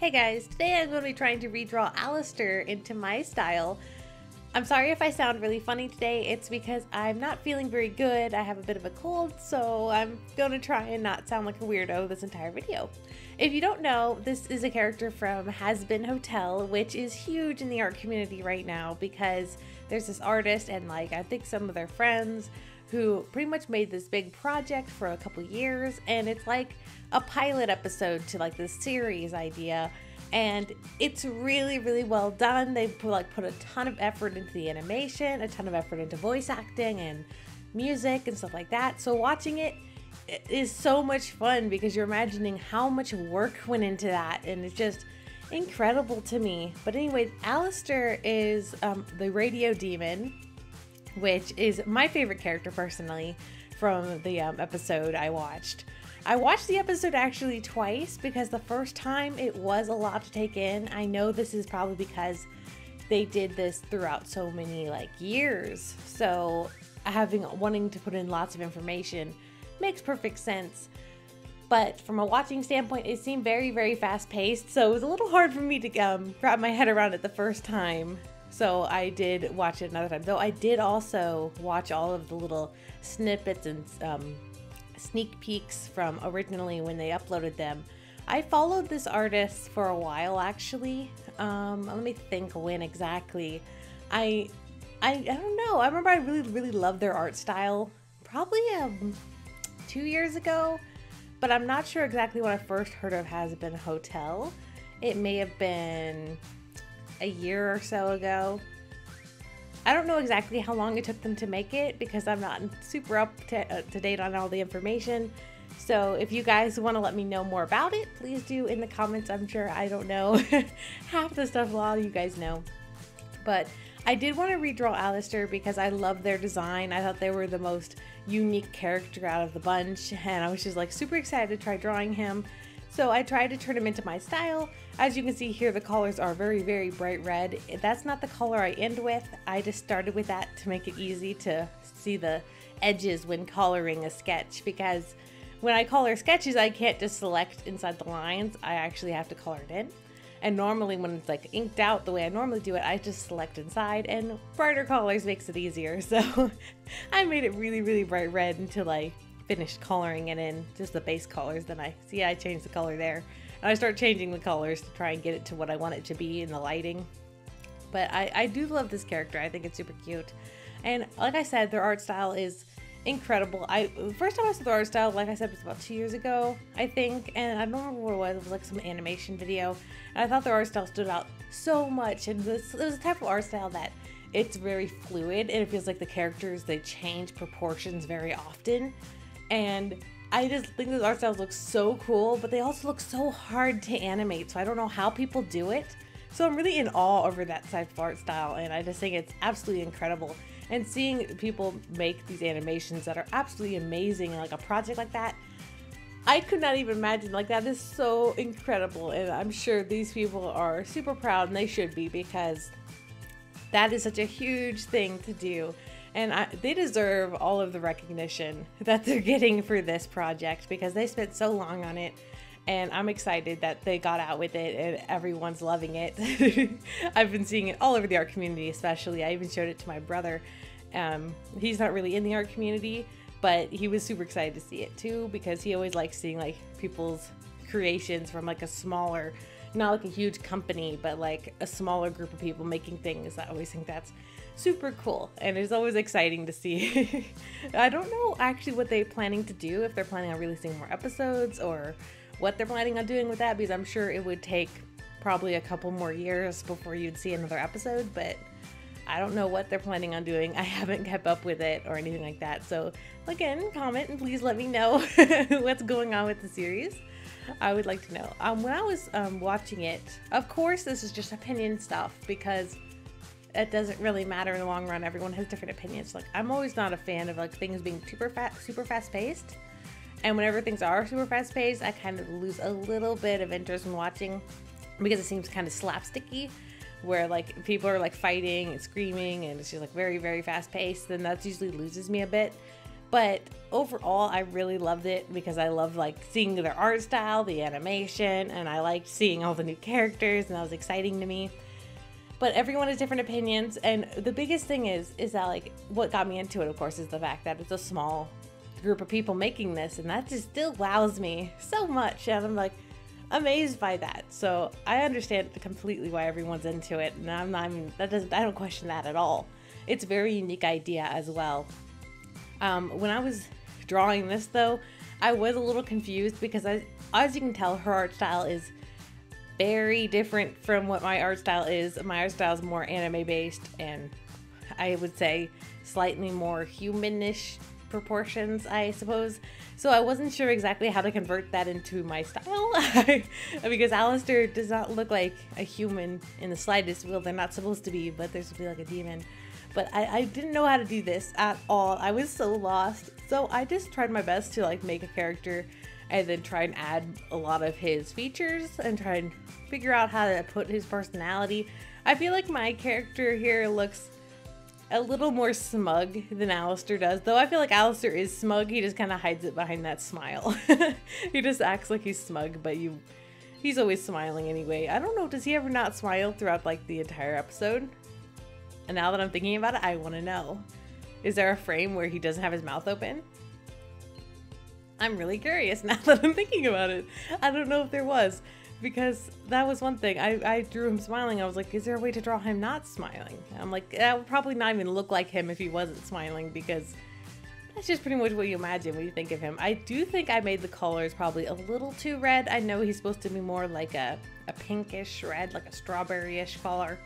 Hey guys, today I'm going to be trying to redraw Alistair into my style. I'm sorry if I sound really funny today, it's because I'm not feeling very good. I have a bit of a cold, so I'm going to try and not sound like a weirdo this entire video. If you don't know, this is a character from Hazbin Hotel, which is huge in the art community right now because there's this artist and I think some of their friends who pretty much made this big project for a couple years, and it's like a pilot episode to this series idea, and it's really well done. They've put a ton of effort into the animation, a ton of effort into voice acting and music and stuff like that. So watching it is so much fun because you're imagining how much work went into that, and it's just incredible to me. But anyway, Alistair is the radio demon, which is my favorite character personally from the episode I watched. I watched the episode actually twice because the first time it was a lot to take in. I know this is probably because they did this throughout so many years, so wanting to put in lots of information makes perfect sense. But from a watching standpoint, it seemed very fast paced, so it was a little hard for me to wrap my head around it the first time. So I did watch it another time, though I did also watch all of the little snippets and sneak peeks from originally when they uploaded them. I followed this artist for a while actually. Let me think when exactly. I don't know. I remember I really loved their art style probably 2 years ago, but I'm not sure exactly when I first heard of Hazbin Hotel. It may have been a year or so ago. I don't know exactly how long it took them to make it because I'm not super up to date on all the information. So if you guys want to let me know more about it, please do in the comments. I'm sure I don't know half the stuff a lot of you guys know. But I did want to redraw Alistair because I love their design. I thought they were the most unique character out of the bunch, and I was just super excited to try drawing him. So I tried to turn him into my style. As you can see here, the colors are very bright red. That's not the color I end with. I just started with that to make it easy to see the edges when coloring a sketch, because when I color sketches, I can't just select inside the lines. I actually have to color it in. And normally when it's inked out the way I normally do it, I just select inside, and brighter colors makes it easier. So I made it really bright red until I finished coloring it in, just the base colors. Then I changed the color there, and I start changing the colors to try and get it to what I want it to be in the lighting. But I do love this character. I think it's super cute, and like I said, their art style is incredible. First time I saw the art style, like I said, was about 2 years ago, I think, and I don't remember what it was. It was some animation video, and I thought their art style stood out so much. And it was a type of art style that it's very fluid, and it feels like the characters, they change proportions very often. And I just think those art styles look so cool, but they also look so hard to animate, so I don't know how people do it. So I'm really in awe over that type of art style, and I just think it's absolutely incredible. And seeing people make these animations that are absolutely amazing, a project like that, I could not even imagine. That is so incredible, and I'm sure these people are super proud, and they should be, because that is such a huge thing to do. And they deserve all of the recognition that they're getting for this project because they spent so long on it, and I'm excited that they got out with it and everyone's loving it. I've been seeing it all over the art community, especially. I even showed it to my brother. He's not really in the art community, but he was super excited to see it too because he always likes seeing people's creations from a smaller, not a huge company, but a smaller group of people making things. I always think that's super cool, and it's always exciting to see. I don't know actually what they're planning to do, if they're planning on releasing more episodes or what they're planning on doing with that, because I'm sure it would take probably a couple more years before you'd see another episode, but I don't know what they're planning on doing. I haven't kept up with it or anything like that. So again, comment and please let me know what's going on with the series. I would like to know. When I was watching it, of course this is just opinion stuff because it doesn't really matter in the long run. Everyone has different opinions. I'm always not a fan of things being super fast paced, and whenever things are super fast paced, I kind of lose a little bit of interest in watching because it seems kind of slapsticky, where people are fighting and screaming and it's just very fast paced. Then that usually loses me a bit. But overall, I really loved it because I loved like seeing their art style, the animation, and I liked seeing all the new characters, and that was exciting to me. But everyone has different opinions, and the biggest thing is that like what got me into it, of course, is the fact that it's a small group of people making this, and that just still wows me so much, and I'm like amazed by that. So I understand completely why everyone's into it, and I don't question that at all. It's a very unique idea as well. When I was drawing this though, I was a little confused because as you can tell, her art style is very different from what my art style is. My art style is more anime based, and I would say slightly more humanish proportions, I suppose. So I wasn't sure exactly how to convert that into my style because Alistair does not look like a human in the slightest. Well, they're not supposed to be, but they're supposed to be like a demon. But I didn't know how to do this at all. I was so lost. So I just tried my best to like make a character and then try and add a lot of his features and try and figure out how to put his personality. I feel like my character here looks a little more smug than Alistair does, though I feel like Alistair is smug. He just kind of hides it behind that smile. He just acts like he's smug, but he's always smiling anyway. I don't know, does he ever not smile throughout like the entire episode? And now that I'm thinking about it, I want to know. Is there a frame where he doesn't have his mouth open? I'm really curious now that I'm thinking about it. I don't know if there was, because that was one thing. I drew him smiling. I was like, is there a way to draw him not smiling? And I'm like, that would probably not even look like him if he wasn't smiling, because that's just pretty much what you imagine when you think of him. I do think I made the colors probably a little too red. I know he's supposed to be more like a pinkish red, like a strawberry-ish color,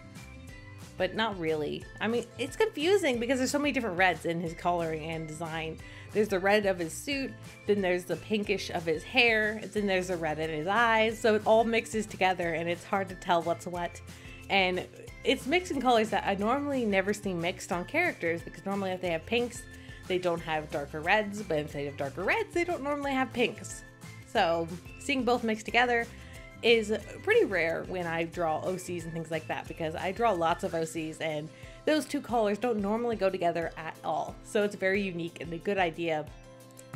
but not really. I mean, it's confusing because there's so many different reds in his coloring and design. There's the red of his suit, then there's the pinkish of his hair, and then there's the red in his eyes. So it all mixes together and it's hard to tell what's what. And it's mixing colors that I normally never see mixed on characters, because normally if they have pinks, they don't have darker reds, but if they have darker reds, they don't normally have pinks. So seeing both mixed together is pretty rare when I draw OCs and things like that, because I draw lots of OCs and those two colors don't normally go together at all. So it's very unique and a good idea,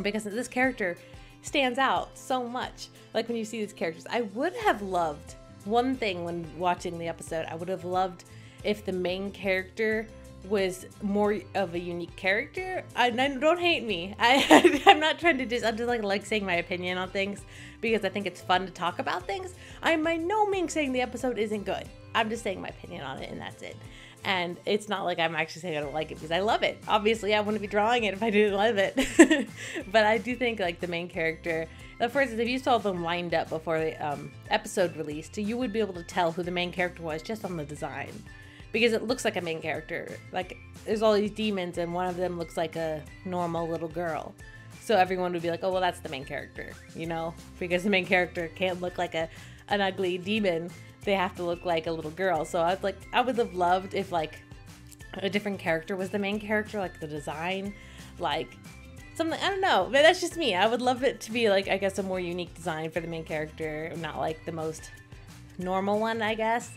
because this character stands out so much. Like when you see these characters, I would have loved one thing when watching the episode. I would have loved if the main character was more of a unique character. Don't hate me. I'm not trying to I'm just like saying my opinion on things because I think it's fun to talk about things. I'm by no means saying the episode isn't good. I'm just saying my opinion on it, and that's it. And it's not like I'm actually saying I don't like it, because I love it. Obviously, I wouldn't be drawing it if I didn't love it. But I do think like the main character, for instance, if you saw them lined up before the episode released, you would be able to tell who the main character was just on the design, because it looks like a main character. Like there's all these demons and one of them looks like a normal little girl. So everyone would be like, oh, well, that's the main character, you know, because the main character can't look like an ugly demon. They have to look like a little girl. So I was like, I would have loved if like a different character was the main character, like the design, like something, I don't know, but that's just me. I would love it to be like, I guess, a more unique design for the main character, not like the most normal one, I guess.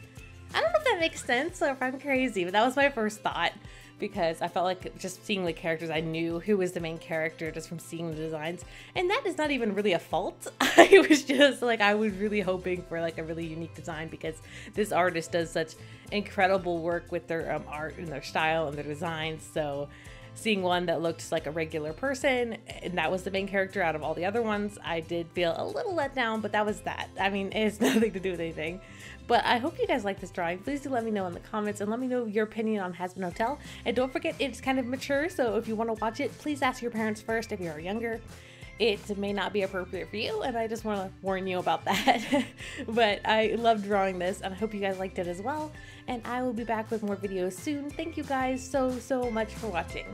I don't know if that makes sense or if I'm crazy, but that was my first thought, because I felt like just seeing the characters, I knew who was the main character just from seeing the designs. And that is not even really a fault. I was just like, I was really hoping for like a really unique design, because this artist does such incredible work with their art and their style and their designs. So seeing one that looked like a regular person and that was the main character out of all the other ones, I did feel a little let down, but that was that. I mean, it has nothing to do with anything. But I hope you guys like this drawing. Please do let me know in the comments and let me know your opinion on Hazbin Hotel. And don't forget, it's kind of mature, so if you want to watch it, please ask your parents first if you're younger. It may not be appropriate for you, and I just want to warn you about that. But I love drawing this, and I hope you guys liked it as well. And I will be back with more videos soon. Thank you guys so much for watching.